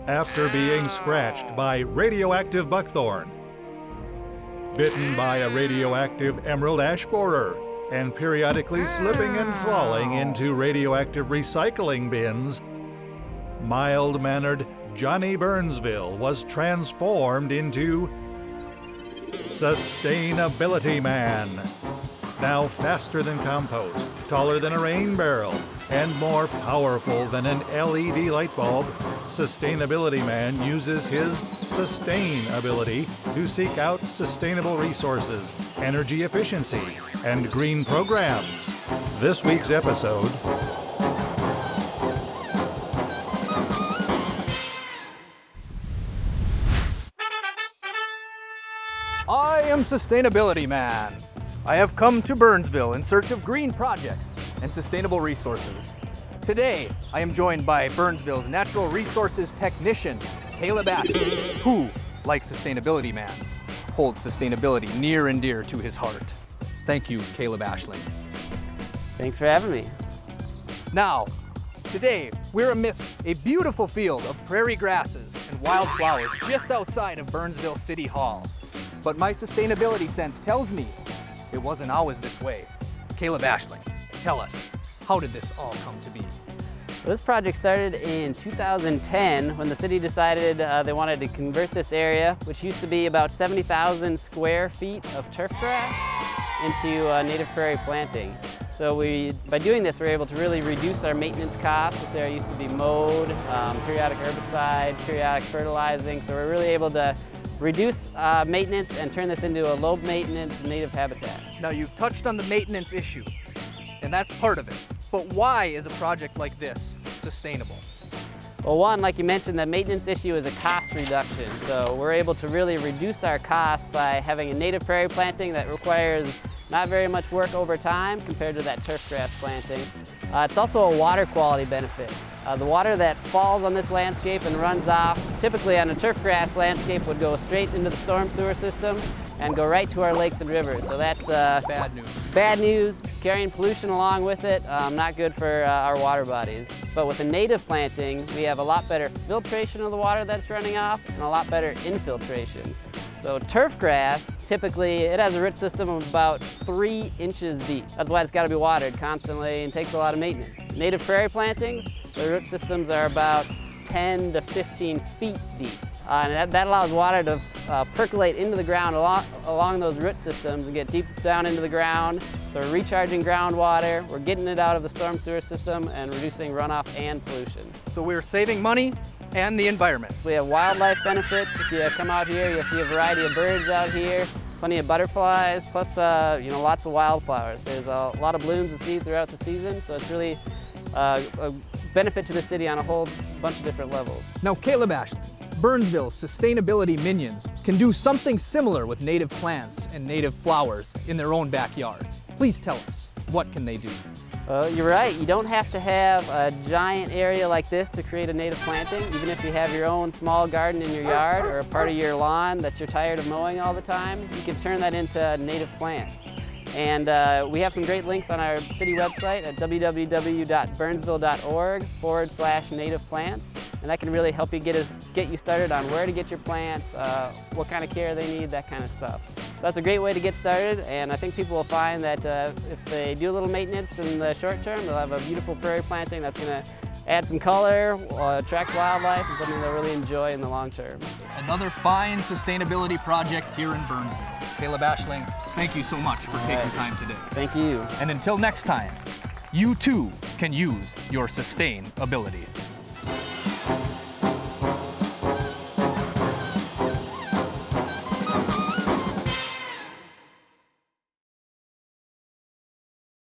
after being scratched by radioactive buckthorn, bitten by a radioactive emerald ash borer, and periodically slipping and falling into radioactive recycling bins, mild-mannered Johnny Burnsville was transformed into Sustainability Man. Now faster than compost, taller than a rain barrel, and more powerful than an LED light bulb, Sustainability Man uses his sustain ability to seek out sustainable resources, energy efficiency, and green programs. This week's episode: I am Sustainability Man. I have come to Burnsville in search of green projects and sustainable resources. Today, I am joined by Burnsville's natural resources technician, Caleb Ashley, who, like Sustainability Man, holds sustainability near and dear to his heart. Thank you, Caleb Ashley. Thanks for having me. Now, today, we're amidst a beautiful field of prairie grasses and wildflowers just outside of Burnsville City Hall. But my sustainability sense tells me it wasn't always this way. Caleb Ashley, tell us, how did this all come to be? Well, this project started in 2010 when the city decided they wanted to convert this area, which used to be about 70,000 square feet of turf grass, into native prairie planting. So by doing this, we're able to really reduce our maintenance costs. This area used to be mowed, periodic herbicide, periodic fertilizing, so we're really able to reduce maintenance and turn this into a low maintenance native habitat. Now, you've touched on the maintenance issue, and that's part of it. But why is a project like this sustainable? Well, one, like you mentioned, the maintenance issue is a cost reduction. So we're able to really reduce our costs by having a native prairie planting that requires not very much work over time compared to that turf grass planting. It's also a water quality benefit. The water that falls on this landscape and runs off, typically on a turf grass landscape, would go straight into the storm sewer system and go right to our lakes and rivers. So that's bad news. Bad news, carrying pollution along with it, not good for our water bodies. But with a native planting, we have a lot better filtration of the water that's running off and a lot better infiltration. So turf grass, typically, it has a root system of about 3 inches deep. That's why it's got to be watered constantly and takes a lot of maintenance. Native prairie plantings, the root systems are about 10 to 15 feet deep. And that allows water to percolate into the ground along those root systems and get deep down into the ground. So we're recharging groundwater, we're getting it out of the storm sewer system and reducing runoff and pollution. So we're saving money and the environment. We have wildlife benefits. If you come out here, you'll see a variety of birds out here, plenty of butterflies, plus lots of wildflowers. There's a lot of blooms to see throughout the season, so it's really a benefit to the city on a whole bunch of different levels. Now, Caleb Ashley, Burnsville's sustainability minions can do something similar with native plants and native flowers in their own backyards. Please tell us, what can they do? You're right, you don't have to have a giant area like this to create a native planting. Even if you have your own small garden in your yard or a part of your lawn that you're tired of mowing all the time, you can turn that into native plants. And we have some great links on our city website at www.burnsville.org/native plants. And that can really help you get you started on where to get your plants, what kind of care they need, that kind of stuff. So that's a great way to get started, and I think people will find that if they do a little maintenance in the short term, they'll have a beautiful prairie planting that's going to add some color, attract wildlife, and something they'll really enjoy in the long term. Another fine sustainability project here in Burnsville. Caleb Ashley, thank you so much for taking time today. Thank you. And until next time, you too can use your sustainability.